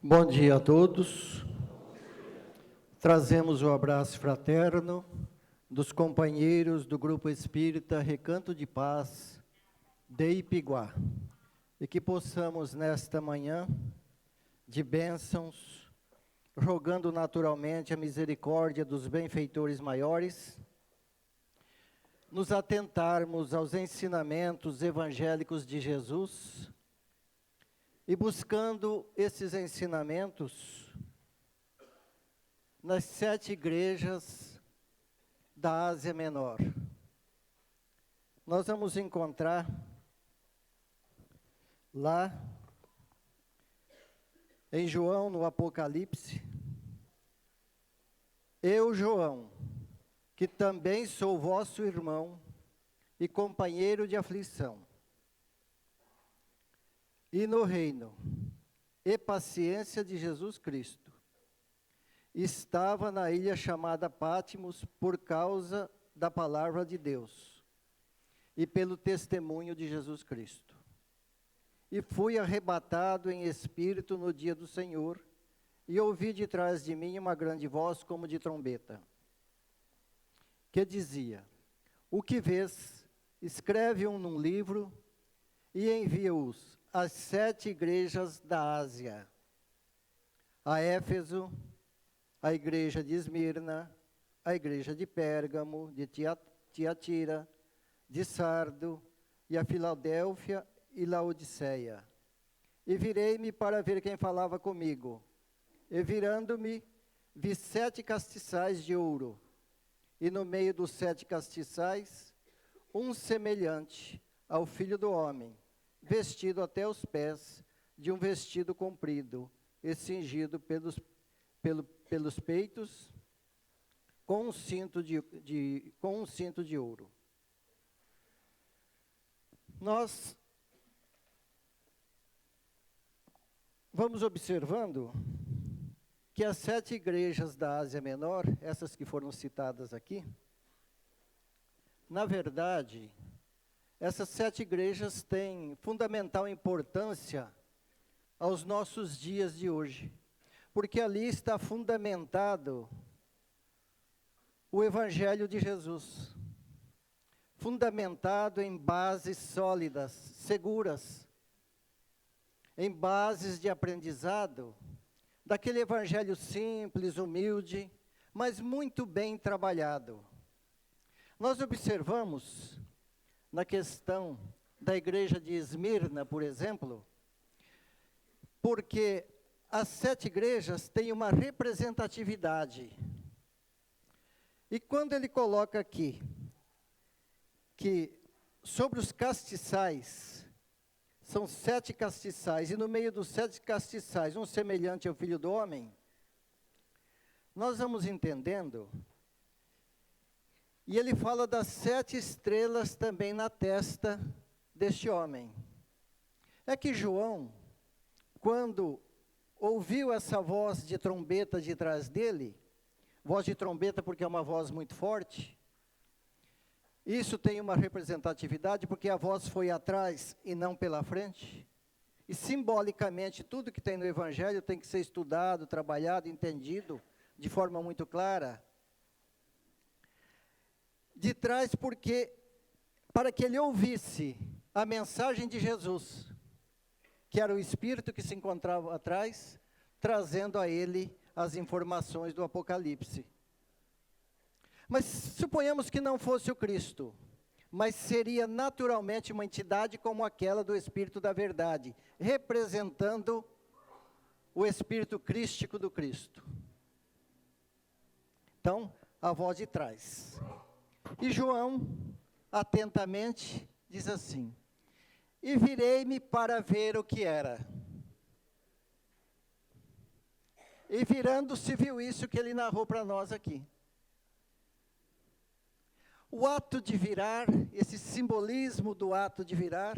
Bom dia a todos. Trazemos o abraço fraterno dos companheiros do Grupo Espírita Recanto de Paz de Ipiguá. E que possamos nesta manhã de bênçãos, rogando naturalmente a misericórdia dos benfeitores maiores, nos atentarmos aos ensinamentos evangélicos de Jesus e buscando esses ensinamentos nas 7 igrejas da Ásia Menor. Nós vamos encontrar lá em João, no Apocalipse, eu, João, que também sou vosso irmão e companheiro de aflição, e no reino e paciência de Jesus Cristo, estava na ilha chamada Pátimos por causa da palavra de Deus e pelo testemunho de Jesus Cristo. E fui arrebatado em espírito no dia do Senhor, e ouvi de trás de mim uma grande voz como de trombeta, que dizia: o que vês, escreve-o num livro e envia-os às 7 igrejas da Ásia, a Éfeso, a igreja de Esmirna, a igreja de Pérgamo, de Tiatira, de Sardo, e a Filadélfia e Laodiceia. E virei-me para ver quem falava comigo. E virando-me, vi 7 castiçais de ouro, e no meio dos 7 castiçais, um semelhante ao Filho do Homem, vestido até os pés de um vestido comprido, e cingido pelos peitos com um cinto de ouro. Nós vamos observando que as 7 igrejas da Ásia Menor, essas que foram citadas aqui, na verdade, essas 7 igrejas têm fundamental importância aos nossos dias de hoje, porque ali está fundamentado o Evangelho de Jesus, fundamentado em bases sólidas, seguras, em bases de aprendizado, daquele Evangelho simples, humilde, mas muito bem trabalhado. Nós observamos, na questão da igreja de Esmirna, por exemplo, porque as 7 igrejas têm uma representatividade. E quando ele coloca aqui, que sobre os castiçais, são 7 castiçais, e no meio dos 7 castiçais, um semelhante ao Filho do Homem, nós vamos entendendo. E ele fala das 7 estrelas também na testa deste homem. É que João, quando ouviu essa voz de trombeta de trás dele, voz de trombeta porque é uma voz muito forte, isso tem uma representatividade porque a voz foi atrás e não pela frente. E simbolicamente tudo que tem no Evangelho tem que ser estudado, trabalhado, entendido de forma muito clara. De trás porque, para que ele ouvisse a mensagem de Jesus, que era o Espírito que se encontrava atrás, trazendo a ele as informações do Apocalipse. Mas suponhamos que não fosse o Cristo, mas seria naturalmente uma entidade como aquela do Espírito da Verdade, representando o Espírito crístico do Cristo. Então, a voz de trás. E João, atentamente, diz assim: e virei-me para ver o que era. E virando-se, viu isso que ele narrou para nós aqui. O ato de virar, esse simbolismo do ato de virar,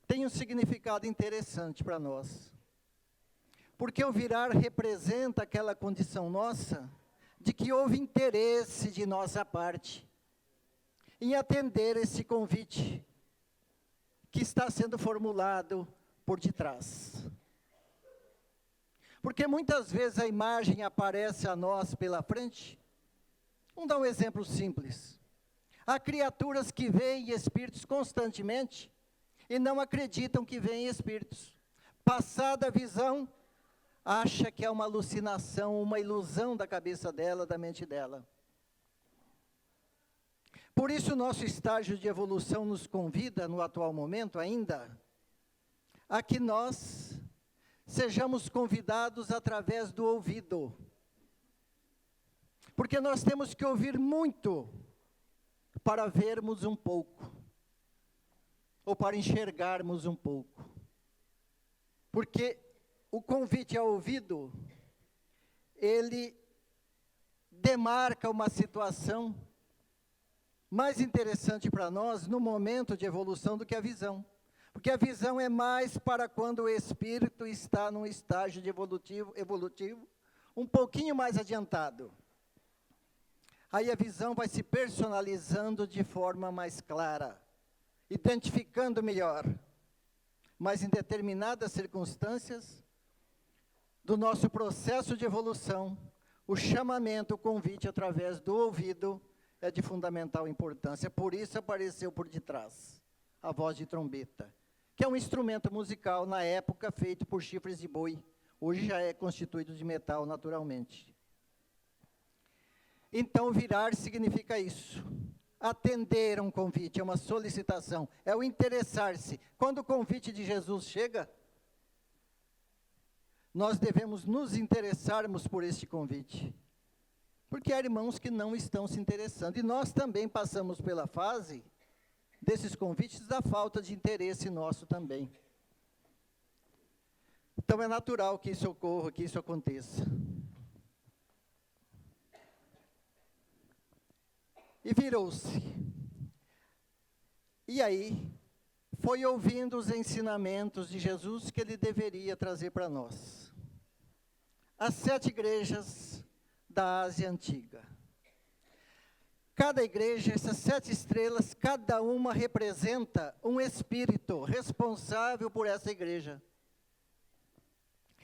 tem um significado interessante para nós. Porque o virar representa aquela condição nossa, de que houve interesse de nossa parte em atender esse convite que está sendo formulado por detrás. Porque muitas vezes a imagem aparece a nós pela frente. Vamos dar um exemplo simples. Há criaturas que veem espíritos constantemente e não acreditam que veem espíritos. Passada a visão, acha que é uma alucinação, uma ilusão da cabeça dela, da mente dela. Por isso, o nosso estágio de evolução nos convida, no atual momento ainda, a que nós sejamos convidados através do ouvido. Porque nós temos que ouvir muito para vermos um pouco, ou para enxergarmos um pouco. Porque o convite ao ouvido, ele demarca uma situação mais interessante para nós no momento de evolução do que a visão. Porque a visão é mais para quando o espírito está num estágio de evolutivo um pouquinho mais adiantado. Aí a visão vai se personalizando de forma mais clara, identificando melhor. Mas em determinadas circunstâncias do nosso processo de evolução, o chamamento, o convite através do ouvido é de fundamental importância. Por isso apareceu por detrás a voz de trombeta, que é um instrumento musical, na época, feito por chifres de boi. Hoje já é constituído de metal, naturalmente. Então, virar significa isso. Atender a um convite, é uma solicitação, é o interessar-se. Quando o convite de Jesus chega, nós devemos nos interessarmos por este convite. Porque há irmãos que não estão se interessando. E nós também passamos pela fase desses convites da falta de interesse nosso também. Então é natural que isso ocorra, que isso aconteça. E virou-se. E aí, foi ouvindo os ensinamentos de Jesus que ele deveria trazer para nós. As 7 igrejas da Ásia Antiga. Cada igreja, essas 7 estrelas, cada uma representa um espírito responsável por essa igreja.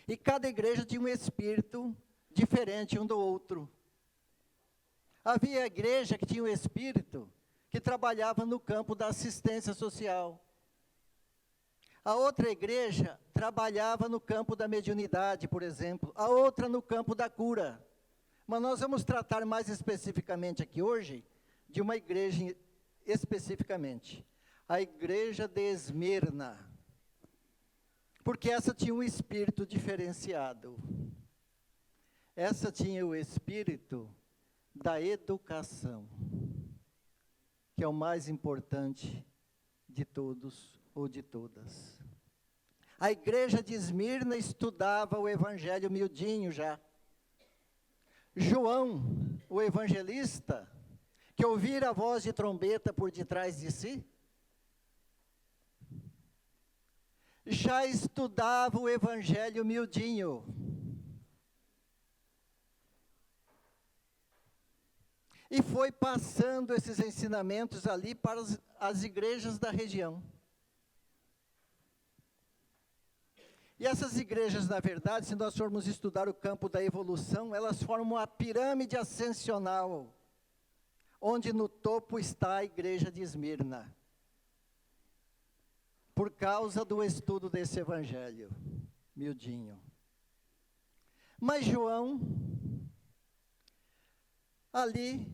E cada igreja tinha um espírito diferente um do outro. Havia a igreja que tinha um espírito que trabalhava no campo da assistência social. A outra igreja trabalhava no campo da mediunidade, por exemplo. A outra no campo da cura. Mas nós vamos tratar mais especificamente aqui hoje de uma igreja especificamente. A igreja de Esmirna. Porque essa tinha um espírito diferenciado. Essa tinha o espírito da educação, que é o mais importante de todos ou de todas. A igreja de Esmirna estudava o evangelho miudinho já. João, o evangelista, que ouvira a voz de trombeta por detrás de si, já estudava o evangelho miudinho. E foi passando esses ensinamentos ali para as igrejas da região. E essas igrejas, na verdade, se nós formos estudar o campo da evolução, elas formam uma pirâmide ascensional, onde no topo está a igreja de Esmirna, por causa do estudo desse evangelho, miudinho. Mas João, ali,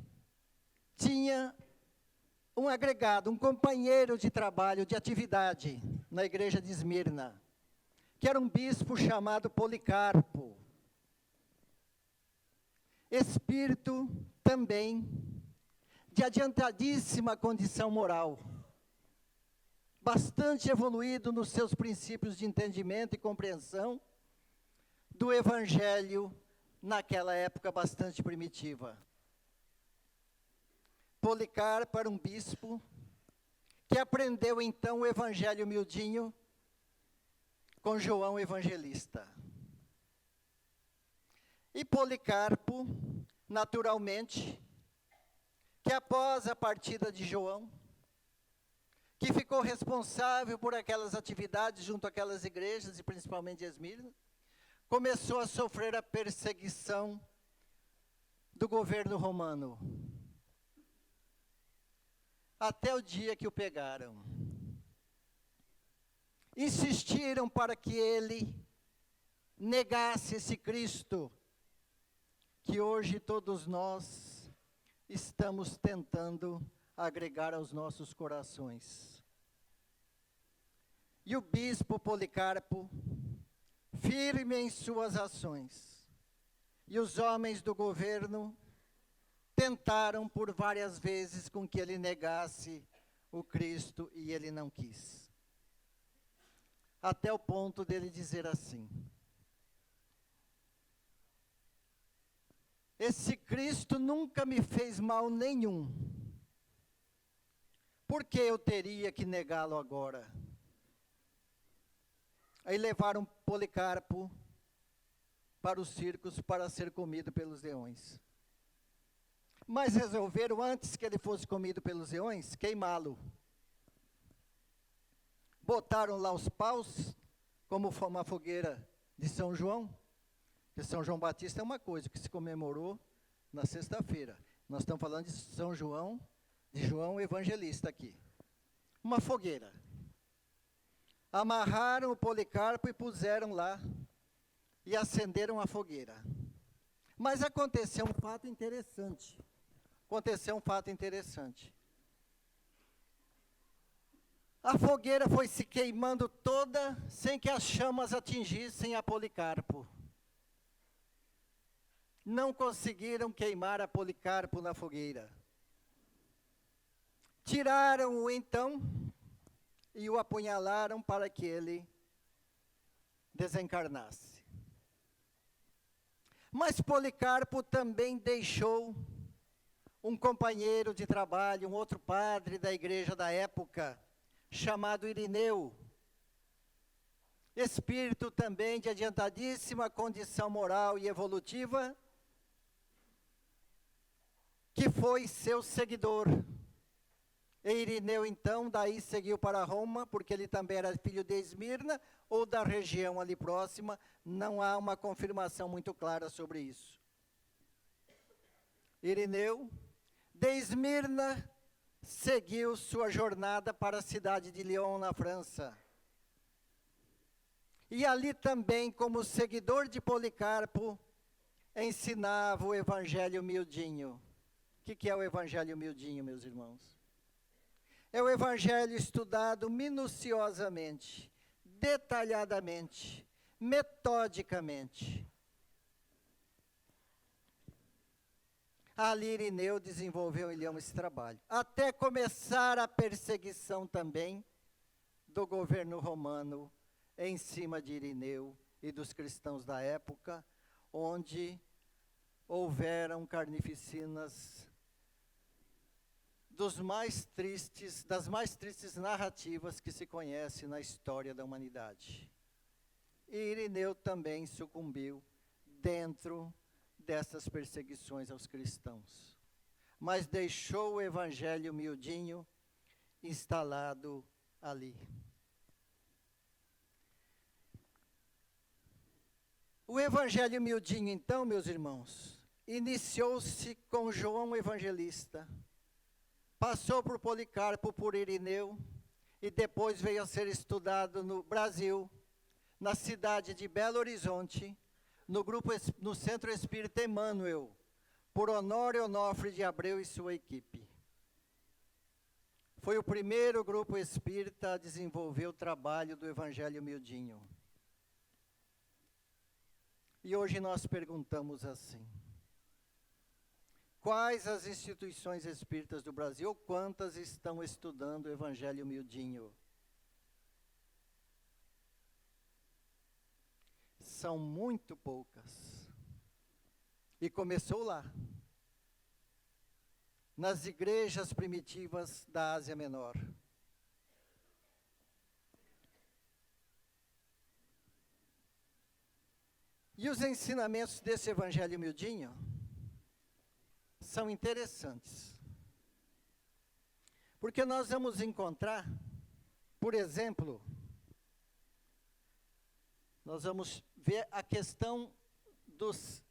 tinha um agregado, um companheiro de trabalho, de atividade, na igreja de Esmirna, que era um bispo chamado Policarpo. Espírito também de adiantadíssima condição moral, bastante evoluído nos seus princípios de entendimento e compreensão do evangelho naquela época bastante primitiva. Policarpo era um bispo que aprendeu então o evangelho miudinho com João Evangelista. E Policarpo, naturalmente, que após a partida de João, que ficou responsável por aquelas atividades junto àquelas igrejas, e principalmente Esmirna, começou a sofrer a perseguição do governo romano. Até o dia que o pegaram. Insistiram para que ele negasse esse Cristo, que hoje todos nós estamos tentando agregar aos nossos corações. E o bispo Policarpo, firme em suas ações, e os homens do governo tentaram por várias vezes com que ele negasse o Cristo, e ele não quis. Até o ponto dele dizer assim: esse Cristo nunca me fez mal nenhum. Por que eu teria que negá-lo agora? Aí levaram Policarpo para os circos para ser comido pelos leões. Mas resolveram, antes que ele fosse comido pelos leões, queimá-lo. Botaram lá os paus, como uma fogueira de São João, que São João Batista é uma coisa que se comemorou na sexta-feira. Nós estamos falando de São João, de João Evangelista aqui. Uma fogueira. Amarraram o Policarpo e puseram lá, e acenderam a fogueira. Mas aconteceu um fato interessante. A fogueira foi se queimando toda, sem que as chamas atingissem a Policarpo. Não conseguiram queimar a Policarpo na fogueira. Tiraram-o então e o apunhalaram para que ele desencarnasse. Mas Policarpo também deixou um companheiro de trabalho, um outro padre da igreja da época, chamado Irineu. Espírito também de adiantadíssima condição moral e evolutiva, que foi seu seguidor. E Irineu, então, daí seguiu para Roma, porque ele também era filho de Esmirna, ou da região ali próxima, não há uma confirmação muito clara sobre isso. Irineu, de Esmirna, seguiu sua jornada para a cidade de Lyon, na França. E ali também, como seguidor de Policarpo, ensinava o Evangelho miudinho. O que é o Evangelho miudinho, meus irmãos? É o Evangelho estudado minuciosamente, detalhadamente, metodicamente. Ali Irineu desenvolveu em Leão esse trabalho, até começar a perseguição também do governo romano em cima de Irineu e dos cristãos da época, onde houveram carnificinas das mais tristes narrativas que se conhece na história da humanidade. E Irineu também sucumbiu dentro dessas perseguições aos cristãos, mas deixou o Evangelho miudinho instalado ali. O Evangelho miudinho, então, meus irmãos, iniciou-se com João Evangelista, passou por Policarpo, por Irineu, e depois veio a ser estudado no Brasil, na cidade de Belo Horizonte, no Centro Espírita Emmanuel, por Honório Onofre de Abreu e sua equipe. Foi o primeiro grupo espírita a desenvolver o trabalho do Evangelho miudinho. E hoje nós perguntamos assim: quais as instituições espíritas do Brasil, quantas estão estudando o Evangelho miudinho? São muito poucas. E começou lá, nas igrejas primitivas da Ásia Menor. E os ensinamentos desse Evangelho miudinho são interessantes. Porque nós vamos encontrar, por exemplo, nós vamos ver a questão dos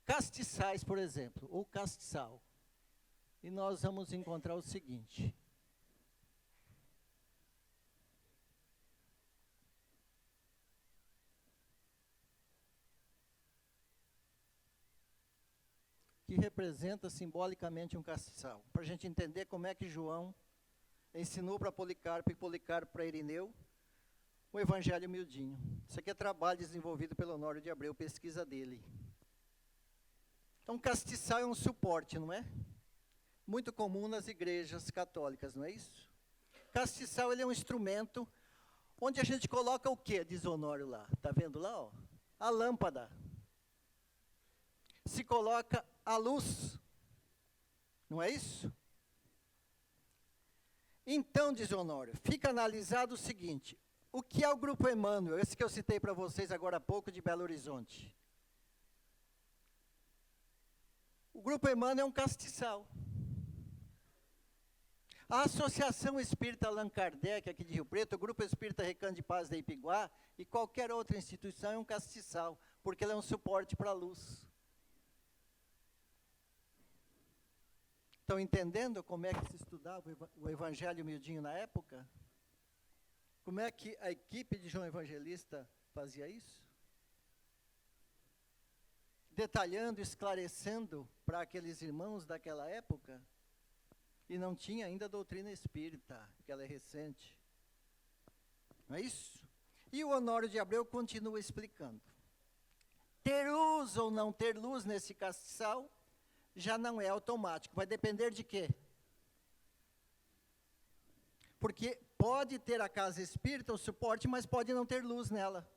castiçais, por exemplo, ou castiçal. E nós vamos encontrar o seguinte. Que representa simbolicamente um castiçal. Para a gente entender como é que João ensinou para Policarpo e Policarpo para Irineu o Evangelho miudinho. Isso aqui é trabalho desenvolvido pelo Honório de Abreu, pesquisa dele. Então, castiçal é um suporte, não é? Muito comum nas igrejas católicas, não é isso? Castiçal, ele é um instrumento onde a gente coloca o quê, diz Honório lá. Está vendo lá? Ó? A lâmpada. Se coloca a luz. Não é isso? Então, diz Honório, fica analisado o seguinte. O que é o Grupo Emmanuel? Esse que eu citei para vocês agora há pouco, de Belo Horizonte. O Grupo Emmanuel é um castiçal. A Associação Espírita Allan Kardec, aqui de Rio Preto, o Grupo Espírita Recanto de Paz da Ipiguá, e qualquer outra instituição é um castiçal, porque ela é um suporte para a luz. Estão entendendo como é que se estudava o Evangelho miudinho na época? Como é que a equipe de João Evangelista fazia isso? Detalhando, esclarecendo para aqueles irmãos daquela época. E não tinha ainda a doutrina espírita, que ela é recente. Não é isso? E o Honório de Abreu continua explicando. Ter luz ou não ter luz nesse castiçal já não é automático. Vai depender de quê? Porque pode ter a casa espírita, o suporte, mas pode não ter luz nela.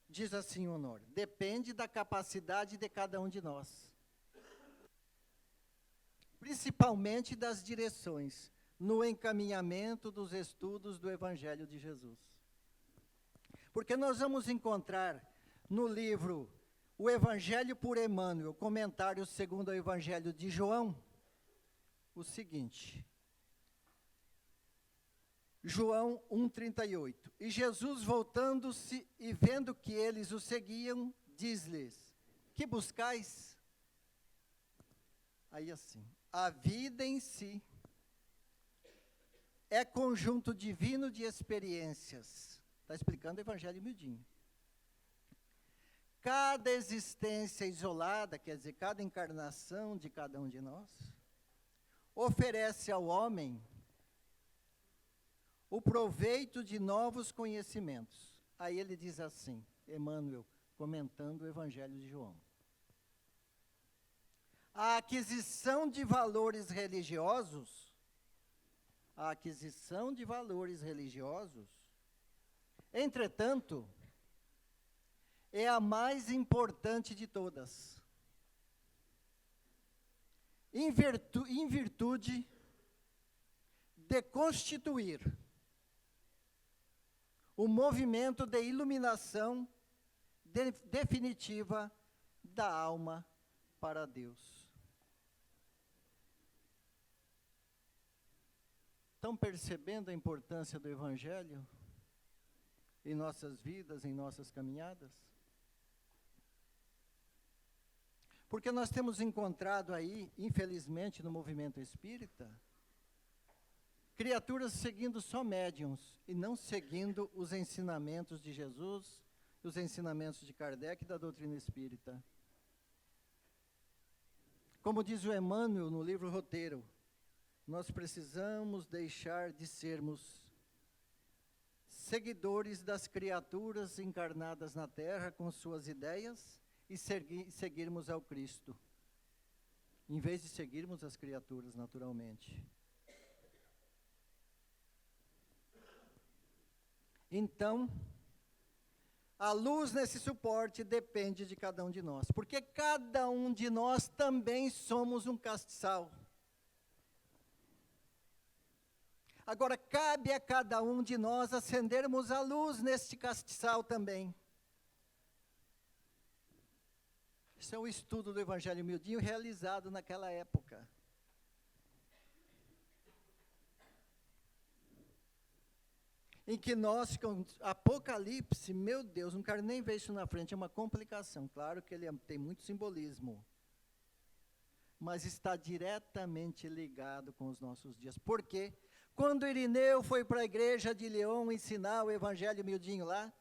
Diz assim o Honório, depende da capacidade de cada um de nós. Principalmente das direções, no encaminhamento dos estudos do Evangelho de Jesus. Porque nós vamos encontrar no livro O Evangelho por Emmanuel, comentário segundo o Evangelho de João, o seguinte. João 1,38. E Jesus, voltando-se e vendo que eles o seguiam, diz-lhes, que buscais? Aí assim, a vida em si é conjunto divino de experiências. Está explicando o Evangelho miudinho. Cada existência isolada, quer dizer, cada encarnação de cada um de nós, oferece ao homem o proveito de novos conhecimentos. Aí ele diz assim, Emmanuel, comentando o Evangelho de João. A aquisição de valores religiosos, entretanto, é a mais importante de todas. Em virtude de constituir o movimento de iluminação definitiva da alma para Deus. Estão percebendo a importância do Evangelho em nossas vidas, em nossas caminhadas? Porque nós temos encontrado aí, infelizmente, no movimento espírita, criaturas seguindo só médiuns e não seguindo os ensinamentos de Jesus, os ensinamentos de Kardec e da doutrina espírita. Como diz o Emmanuel no livro Roteiro, nós precisamos deixar de sermos seguidores das criaturas encarnadas na Terra com suas ideias e seguirmos ao Cristo, em vez de seguirmos as criaturas naturalmente. Então, a luz nesse suporte depende de cada um de nós, porque cada um de nós também somos um castiçal. Agora, cabe a cada um de nós acendermos a luz neste castiçal também. Isso é o estudo do Evangelho miudinho realizado naquela época. em que nós, com Apocalipse, meu Deus, não quero nem ver isso na frente, é uma complicação. Claro que ele tem muito simbolismo, mas está diretamente ligado com os nossos dias. Por quê? Quando Irineu foi para a igreja de Leão ensinar o evangelho miudinho lá,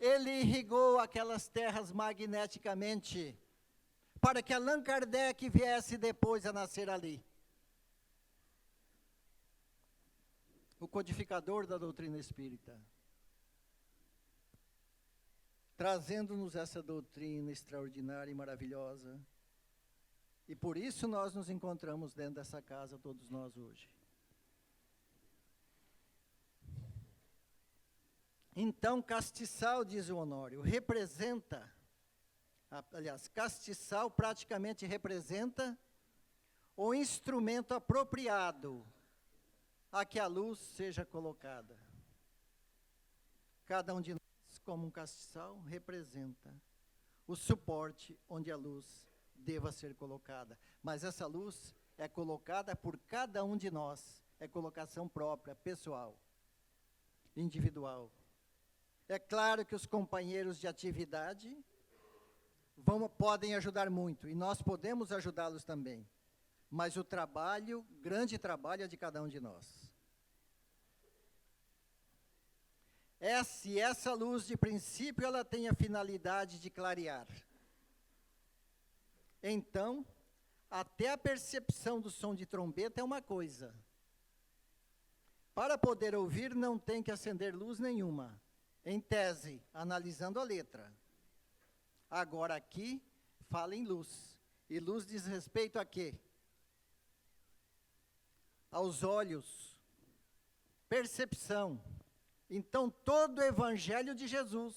ele irrigou aquelas terras magneticamente, para que Allan Kardec viesse depois a nascer ali. O codificador da doutrina espírita, trazendo-nos essa doutrina extraordinária e maravilhosa. E por isso nós nos encontramos dentro dessa casa, todos nós hoje. Então, castiçal, diz o Honório, representa, aliás, castiçal praticamente representa o instrumento apropriado a que a luz seja colocada. Cada um de nós, como um castiçal, representa o suporte onde a luz deva ser colocada. Mas essa luz é colocada por cada um de nós, é colocação própria, pessoal, individual. É claro que os companheiros de atividade podem ajudar muito, e nós podemos ajudá-los também. Mas o trabalho, grande trabalho, é de cada um de nós. Se essa luz, de princípio, ela tem a finalidade de clarear, então, até a percepção do som de trombeta é uma coisa. Para poder ouvir, não tem que acender luz nenhuma, em tese, analisando a letra. Agora aqui, fala em luz. E luz diz respeito a quê? Aos olhos, percepção. Então, todo o evangelho de Jesus,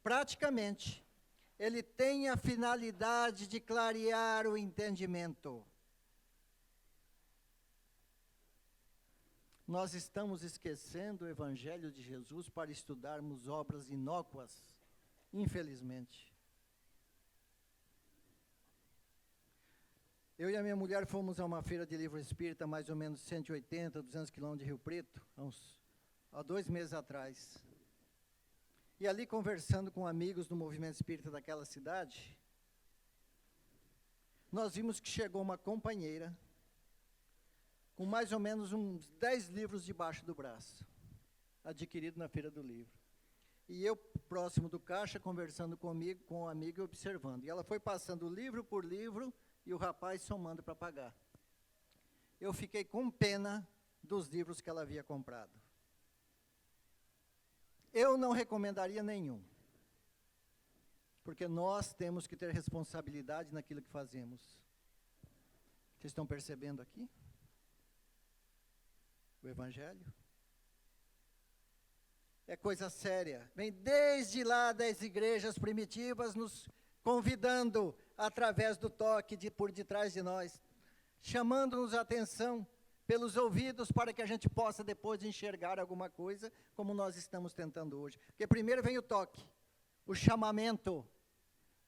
praticamente, ele tem a finalidade de clarear o entendimento. Nós estamos esquecendo o evangelho de Jesus para estudarmos obras inócuas, infelizmente. Eu e a minha mulher fomos a uma feira de livro espírita, mais ou menos 180, 200 quilômetros de Rio Preto, há 2 meses atrás. E ali, conversando com amigos do movimento espírita daquela cidade, nós vimos que chegou uma companheira com mais ou menos uns 10 livros debaixo do braço, adquirido na Feira do Livro. E eu, próximo do caixa, conversando comigo, com um amigo e observando. E ela foi passando livro por livro e o rapaz somando para pagar. Eu fiquei com pena dos livros que ela havia comprado. Eu não recomendaria nenhum, porque nós temos que ter responsabilidade naquilo que fazemos. Vocês estão percebendo aqui? O Evangelho? É coisa séria. Vem desde lá das igrejas primitivas nos convidando, através do toque por detrás de nós, chamando-nos a atenção pelos ouvidos, para que a gente possa depois enxergar alguma coisa, como nós estamos tentando hoje. Porque primeiro vem o toque, o chamamento,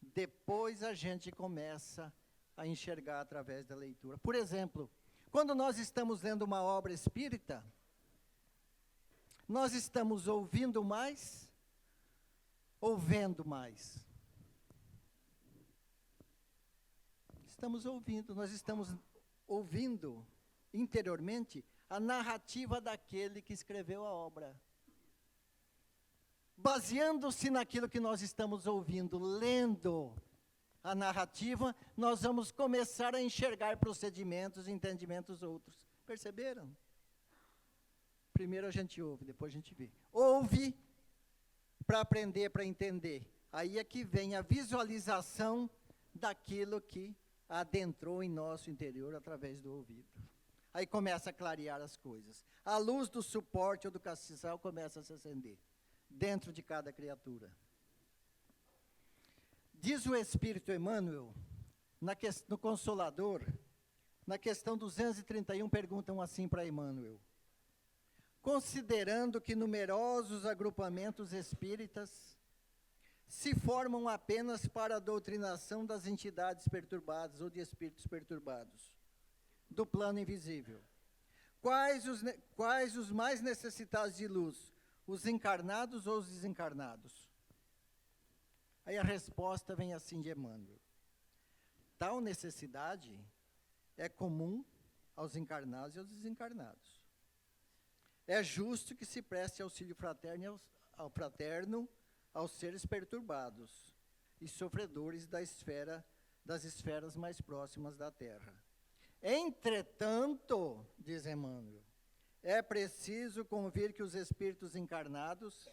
depois a gente começa a enxergar através da leitura. Por exemplo, quando nós estamos lendo uma obra espírita, nós estamos ouvindo mais ou vendo mais? Estamos ouvindo, nós estamos ouvindo interiormente a narrativa daquele que escreveu a obra. Baseando-se naquilo que nós estamos ouvindo, lendo a narrativa, nós vamos começar a enxergar procedimentos e entendimentos outros. Perceberam? Primeiro a gente ouve, depois a gente vê. Ouve para aprender, para entender. Aí é que vem a visualização daquilo que adentrou em nosso interior através do ouvido. Aí começa a clarear as coisas. A luz do suporte ou do castiçal começa a se acender dentro de cada criatura. Diz o Espírito Emmanuel, no Consolador, na questão 231, perguntam assim para Emmanuel: considerando que numerosos agrupamentos espíritas se formam apenas para a doutrinação das entidades perturbadas ou de espíritos perturbados, do plano invisível, Quais os mais necessitados de luz? Os encarnados ou os desencarnados? Aí a resposta vem assim de Emmanuel. Tal necessidade é comum aos encarnados e aos desencarnados. É justo que se preste auxílio fraterno aos seres perturbados e sofredores das esferas mais próximas da Terra. Entretanto, diz Emmanuel, é preciso convir que os espíritos encarnados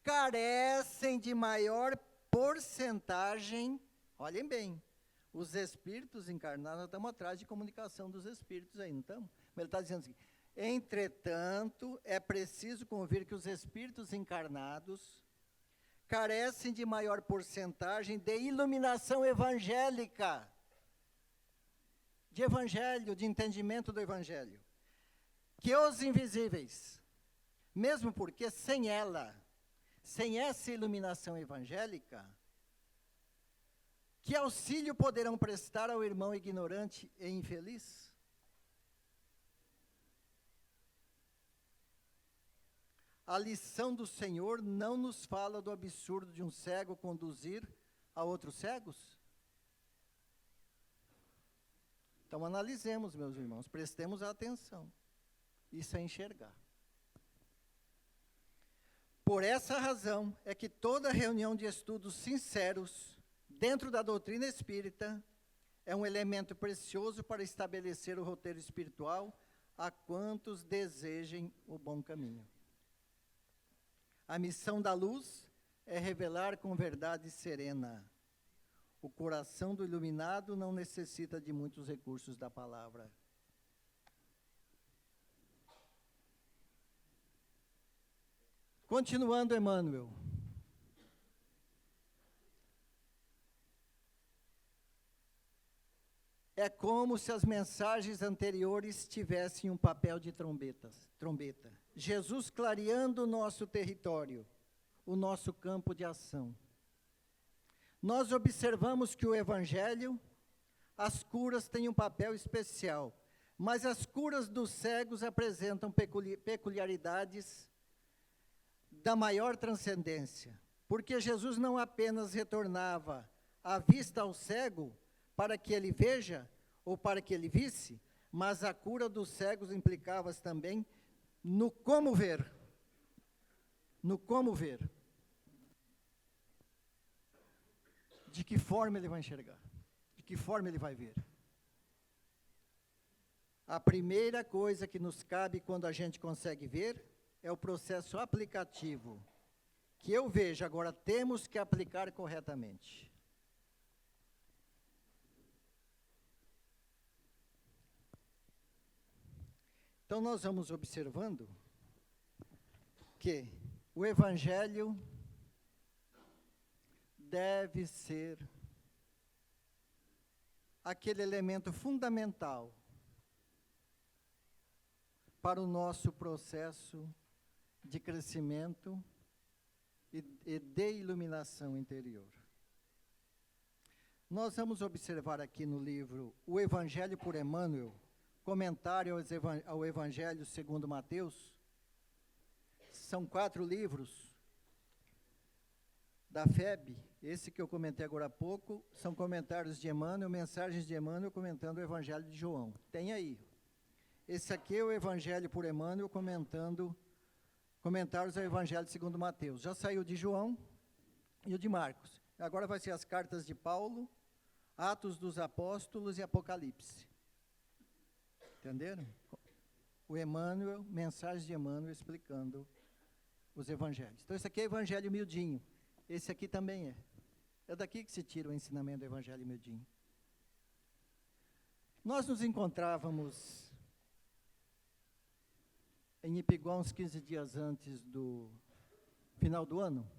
carecem de maior porcentagem, olhem bem, os espíritos encarnados, nós estamos atrás de comunicação dos espíritos aí, não estamos? Mas ele está dizendo assim, entretanto, é preciso convir que os espíritos encarnados carecem de maior porcentagem de iluminação evangélica, de evangelho, de entendimento do evangelho, que os invisíveis, mesmo porque sem essa iluminação evangélica, que auxílio poderão prestar ao irmão ignorante e infeliz? A lição do Senhor não nos fala do absurdo de um cego conduzir a outros cegos? Então analisemos, meus irmãos, prestemos atenção. Isso é enxergar. Por essa razão é que toda reunião de estudos sinceros dentro da doutrina espírita é um elemento precioso para estabelecer o roteiro espiritual a quantos desejem o bom caminho. A missão da luz é revelar com verdade serena. O coração do iluminado não necessita de muitos recursos da palavra. Continuando, Emmanuel. É como se as mensagens anteriores tivessem um papel de trombeta. Jesus clareando o nosso território, o nosso campo de ação. Nós observamos que o Evangelho, as curas têm um papel especial, mas as curas dos cegos apresentam peculiaridades da maior transcendência, porque Jesus não apenas retornava a vista ao cego para que ele veja ou para que ele visse, mas a cura dos cegos implicava também no como ver. No como ver. De que forma ele vai enxergar? De que forma ele vai ver? A primeira coisa que nos cabe quando a gente consegue ver é o processo aplicativo, que eu vejo, agora temos que aplicar corretamente. Então nós vamos observando que o Evangelho deve ser aquele elemento fundamental para o nosso processo de crescimento e de iluminação interior. Nós vamos observar aqui no livro O Evangelho por Emmanuel, comentário ao Evangelho segundo Mateus. São 4 livros da FEB. Esse que eu comentei agora há pouco, são comentários de Emmanuel, mensagens de Emmanuel comentando o Evangelho de João. Tem aí. Esse aqui é o Evangelho por Emmanuel comentando comentários ao Evangelho segundo Mateus. Já saiu de João e o de Marcos. Agora vai ser as cartas de Paulo, Atos dos Apóstolos e Apocalipse. Entenderam? O Emmanuel, mensagem de Emmanuel explicando os evangelhos. Então, esse aqui é o Evangelho miudinho. Esse aqui também é. É daqui que se tira o ensinamento do Evangelho miudinho. Nós nos encontrávamos em Ipiguá uns 15 dias antes do final do ano.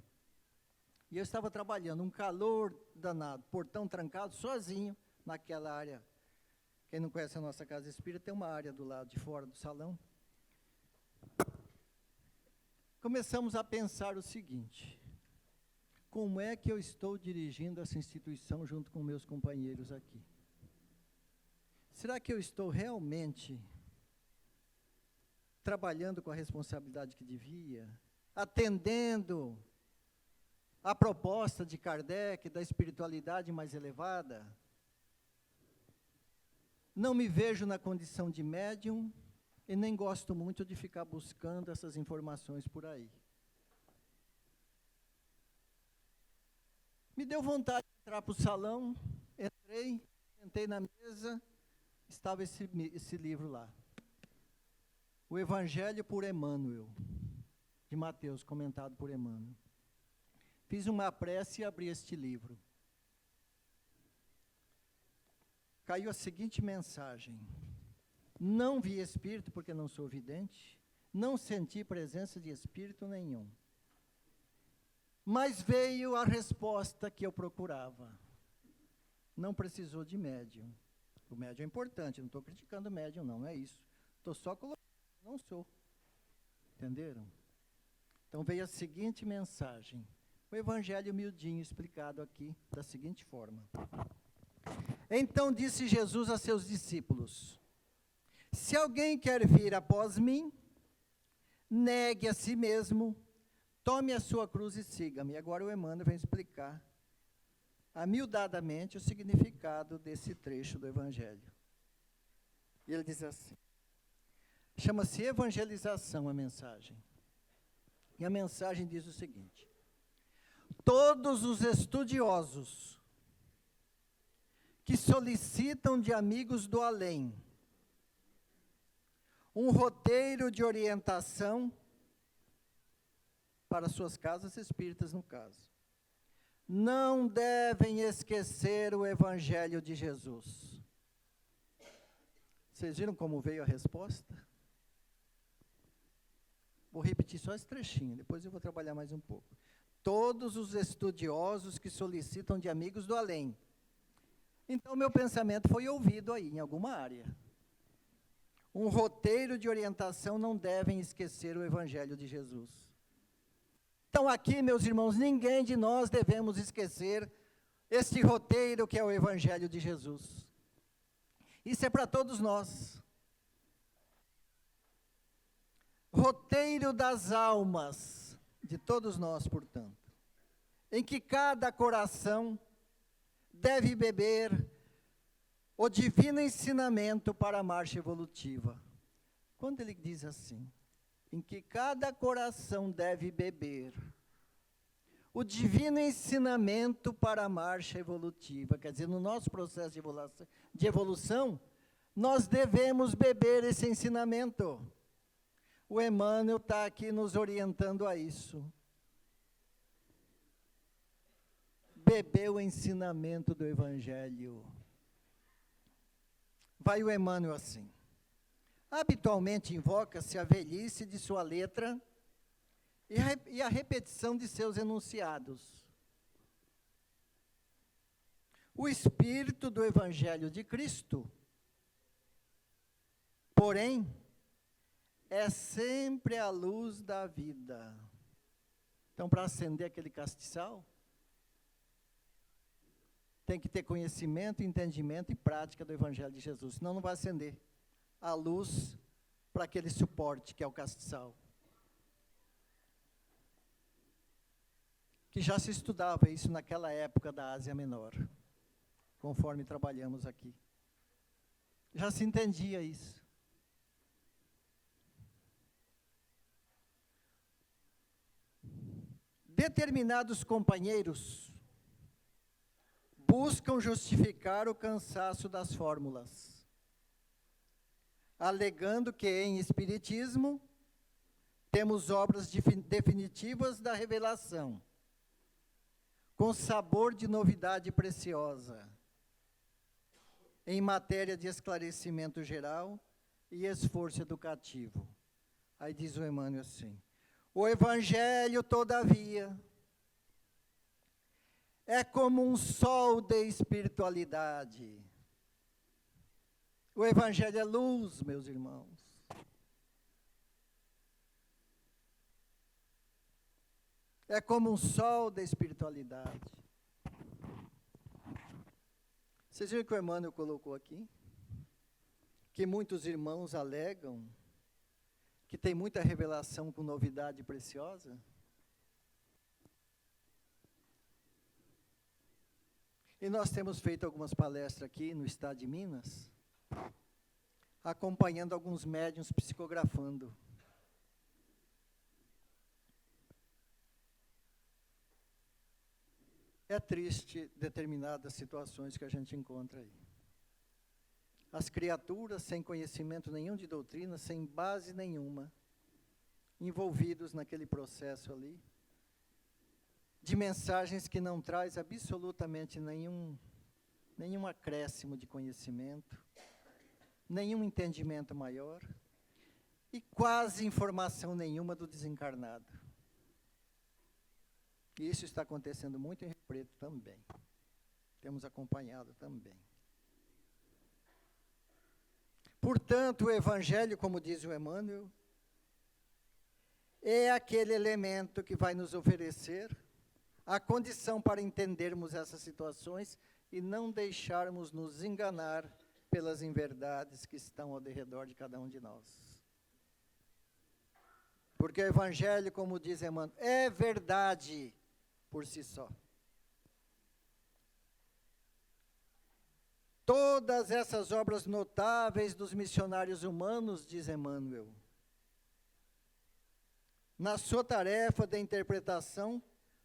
E eu estava trabalhando, um calor danado, portão trancado, sozinho, naquela área. Quem não conhece a nossa casa espírita, tem uma área do lado de fora do salão. Começamos a pensar o seguinte: como é que eu estou dirigindo essa instituição junto com meus companheiros aqui? Será que eu estou realmente trabalhando com a responsabilidade que devia, atendendo a proposta de Kardec da espiritualidade mais elevada, não me vejo na condição de médium e nem gosto muito de ficar buscando essas informações por aí. Me deu vontade de entrar para o salão, entrei, sentei na mesa, estava esse livro lá. O Evangelho por Emmanuel, de Mateus, comentado por Emmanuel. Fiz uma prece e abri este livro. Caiu a seguinte mensagem: não vi espírito porque não sou vidente, não senti presença de espírito nenhum. Mas veio a resposta que eu procurava. Não precisou de médium. O médium é importante, não estou criticando o médium, não é isso. Estou só colocando, não sou. Entenderam? Então veio a seguinte mensagem. O Evangelho miudinho explicado aqui da seguinte forma. Então disse Jesus a seus discípulos: se alguém quer vir após mim, negue a si mesmo, tome a sua cruz e siga-me. Agora o Emmanuel vem explicar amiudadamente o significado desse trecho do Evangelho. E ele diz assim, chama-se evangelização a mensagem. E a mensagem diz o seguinte: todos os estudiosos que solicitam de amigos do além um roteiro de orientação para suas casas espíritas, no caso, não devem esquecer o Evangelho de Jesus. Vocês viram como veio a resposta? Vou repetir só esse trechinho, depois eu vou trabalhar mais um pouco. Todos os estudiosos que solicitam de amigos do além. Então, meu pensamento foi ouvido aí, em alguma área. Um roteiro de orientação, não devem esquecer o Evangelho de Jesus. Então, aqui, meus irmãos, ninguém de nós devemos esquecer este roteiro que é o Evangelho de Jesus. Isso é para todos nós. Roteiro das almas, de todos nós, portanto, em que cada coração deve beber o divino ensinamento para a marcha evolutiva. Quando ele diz assim, em que cada coração deve beber o divino ensinamento para a marcha evolutiva, quer dizer, no nosso processo de evolução, nós devemos beber esse ensinamento. O Emmanuel está aqui nos orientando a isso. Beber o ensinamento do Evangelho. Vai o Emmanuel assim. Habitualmente invoca-se a velhice de sua letra e a repetição de seus enunciados. O espírito do Evangelho de Cristo, porém, é sempre a luz da vida. Então, para acender aquele castiçal, tem que ter conhecimento, entendimento e prática do Evangelho de Jesus, senão não vai acender a luz para aquele suporte que é o castiçal. Que já se estudava isso naquela época da Ásia Menor, conforme trabalhamos aqui. Já se entendia isso. Determinados companheiros buscam justificar o cansaço das fórmulas, alegando que em Espiritismo temos obras definitivas da revelação, com sabor de novidade preciosa, em matéria de esclarecimento geral e esforço educativo. Aí diz o Emmanuel assim, o Evangelho, todavia, é como um sol de espiritualidade. O Evangelho é luz, meus irmãos. É como um sol da espiritualidade. Vocês viram que o Emmanuel colocou aqui? Que muitos irmãos alegam que tem muita revelação com novidade preciosa. E nós temos feito algumas palestras aqui no estado de Minas, acompanhando alguns médiuns psicografando. É triste determinadas situações que a gente encontra aí. As criaturas sem conhecimento nenhum de doutrina, sem base nenhuma, envolvidos naquele processo ali, de mensagens que não traz absolutamente nenhum acréscimo de conhecimento, nenhum entendimento maior, e quase informação nenhuma do desencarnado. E isso está acontecendo muito em Rio Preto também. Temos acompanhado também. Portanto, o Evangelho, como diz o Emmanuel, é aquele elemento que vai nos oferecer a condição para entendermos essas situações e não deixarmos nos enganar pelas inverdades que estão ao redor de cada um de nós. Porque o Evangelho, como diz Emmanuel, é verdade por si só. Todas essas obras notáveis dos missionários humanos, diz Emmanuel, na sua tarefa de interpretação,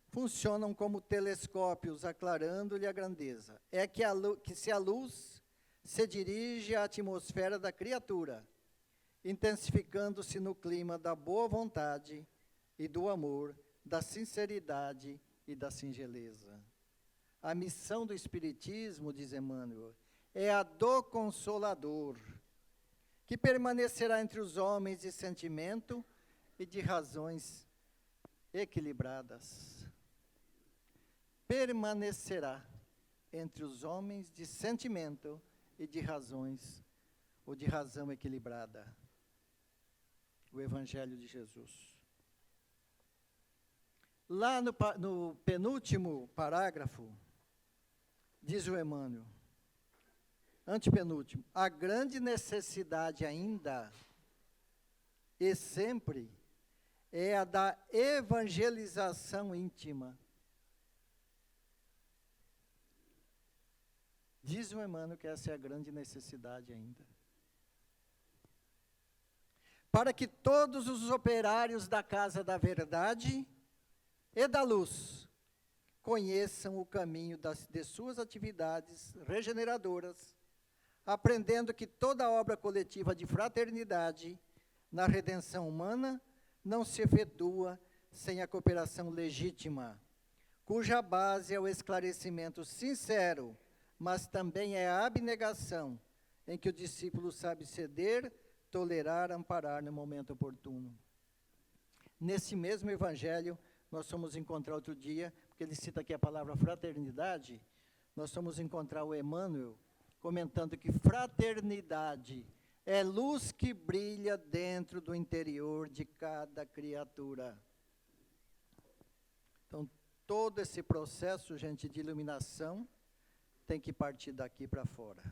funcionam como telescópios, aclarando-lhe a grandeza. É que se a luz se dirige à atmosfera da criatura, intensificando-se no clima da boa vontade e do amor, da sinceridade e da singeleza. A missão do Espiritismo, diz Emmanuel, é a do Consolador, que permanecerá entre os homens de sentimento e de razões equilibradas. Permanecerá entre os homens de sentimento e de razões, ou de razão equilibrada. O Evangelho de Jesus. Lá no penúltimo parágrafo, diz o Emmanuel, antepenúltimo, a grande necessidade ainda e sempre é a da evangelização íntima. Diz o Emmanuel que essa é a grande necessidade ainda. Para que todos os operários da Casa da Verdade e da Luz conheçam o caminho de suas atividades regeneradoras, aprendendo que toda obra coletiva de fraternidade na redenção humana não se efetua sem a cooperação legítima, cuja base é o esclarecimento sincero, mas também é a abnegação, em que o discípulo sabe ceder, tolerar, amparar no momento oportuno. Nesse mesmo Evangelho, nós fomos encontrar outro dia, porque ele cita aqui a palavra fraternidade, nós fomos encontrar o Emmanuel comentando que fraternidade é luz que brilha dentro do interior de cada criatura. Então, todo esse processo, gente, de iluminação, tem que partir daqui para fora.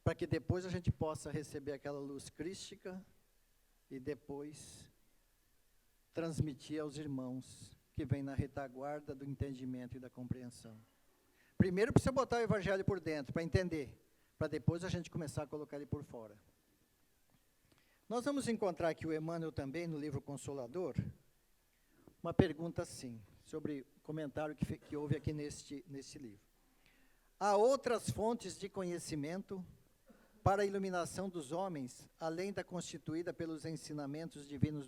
Para que depois a gente possa receber aquela luz crística e depois transmitir aos irmãos que vêm na retaguarda do entendimento e da compreensão. Primeiro precisa botar o Evangelho por dentro, para entender, para depois a gente começar a colocar ele por fora. Nós vamos encontrar aqui o Emmanuel também, no livro Consolador, uma pergunta assim, sobre o comentário que houve aqui neste livro. Há outras fontes de conhecimento para a iluminação dos homens, além da constituída pelos ensinamentos divinos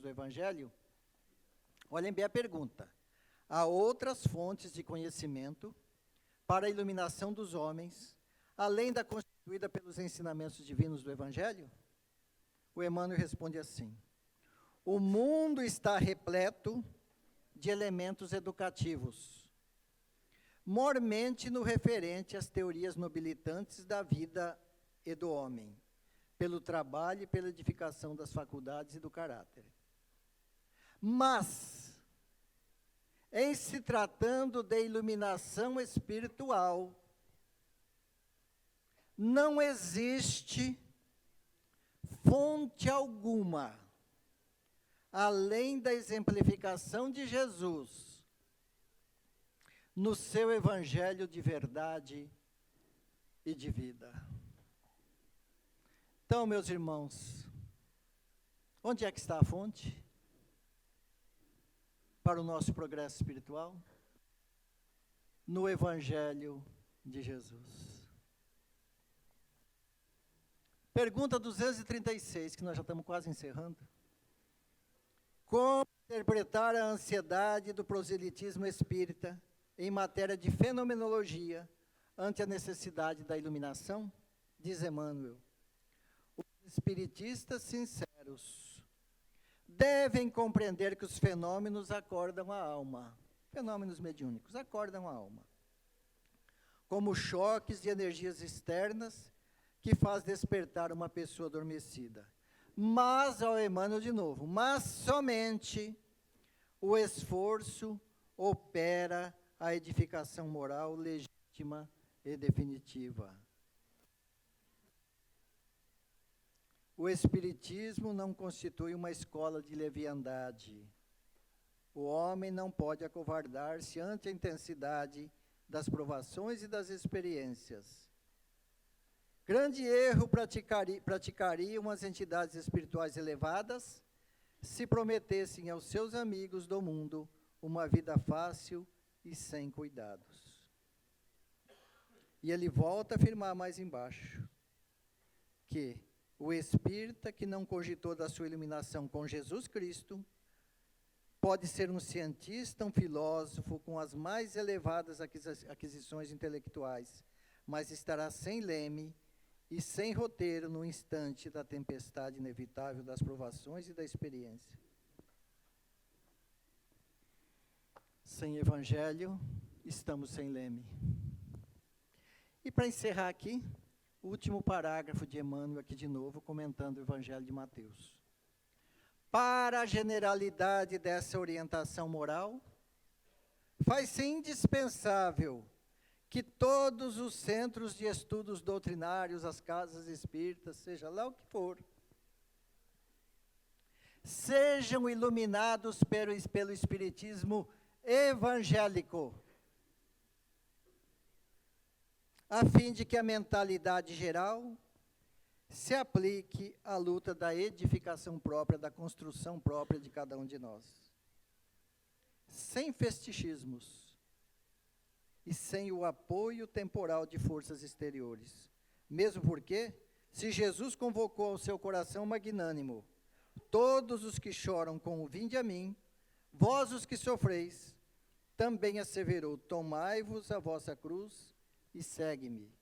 do Evangelho? Olhem bem a pergunta. Há outras fontes de conhecimento para a iluminação dos homens, além da constituída pelos ensinamentos divinos do Evangelho? O Emmanuel responde assim: o mundo está repleto de elementos educativos, mormente no referente às teorias nobilitantes da vida e do homem, pelo trabalho e pela edificação das faculdades e do caráter. Mas, em se tratando de iluminação espiritual, não existe fonte alguma, além da exemplificação de Jesus, no seu evangelho de verdade e de vida. Então, meus irmãos, onde é que está a fonte para o nosso progresso espiritual? No evangelho de Jesus. Pergunta 236, que nós já estamos quase encerrando. Como interpretar a ansiedade do proselitismo espírita em matéria de fenomenologia ante a necessidade da iluminação? Diz Emmanuel: os espiritistas sinceros devem compreender que os fenômenos acordam a alma, fenômenos mediúnicos, acordam a alma, como choques de energias externas que faz despertar uma pessoa adormecida. Mas, ao Emmanuel de novo, mas somente o esforço opera a edificação moral legítima e definitiva. O Espiritismo não constitui uma escola de leviandade. O homem não pode acovardar-se ante a intensidade das provações e das experiências. Grande erro praticariam as entidades espirituais elevadas se prometessem aos seus amigos do mundo uma vida fácil e sem cuidados. E ele volta a afirmar mais embaixo, que o espírita que não cogitou da sua iluminação com Jesus Cristo pode ser um cientista, um filósofo com as mais elevadas aquisições intelectuais, mas estará sem leme e sem roteiro no instante da tempestade inevitável das provações e da experiência. Sem evangelho, estamos sem leme. E para encerrar aqui, o último parágrafo de Emmanuel, aqui de novo, comentando o Evangelho de Mateus. Para a generalidade dessa orientação moral, faz-se indispensável que todos os centros de estudos doutrinários, as casas espíritas, seja lá o que for, sejam iluminados pelo Espiritismo evangélico, a fim de que a mentalidade geral se aplique à luta da edificação própria, da construção própria de cada um de nós. Sem festichismos e sem o apoio temporal de forças exteriores. Mesmo porque, se Jesus convocou ao seu coração magnânimo todos os que choram com o vinde a mim, vós os que sofreis, também asseverou, tomai-vos a vossa cruz e segue-me,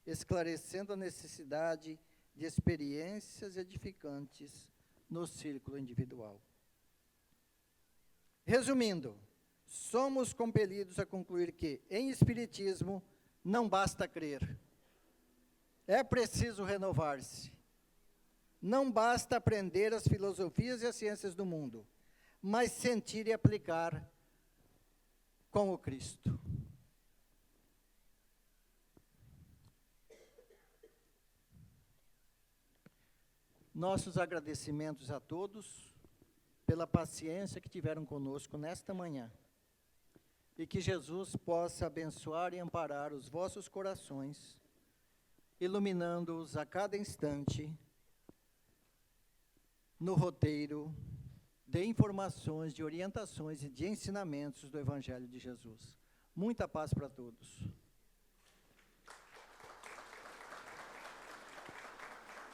esclarecendo a necessidade de experiências edificantes no círculo individual. Resumindo, somos compelidos a concluir que, em Espiritismo, não basta crer. É preciso renovar-se. Não basta aprender as filosofias e as ciências do mundo, mas sentir e aplicar com o Cristo. Nossos agradecimentos a todos pela paciência que tiveram conosco nesta manhã. E que Jesus possa abençoar e amparar os vossos corações, iluminando-os a cada instante no roteiro de informações, de orientações e de ensinamentos do Evangelho de Jesus. Muita paz para todos.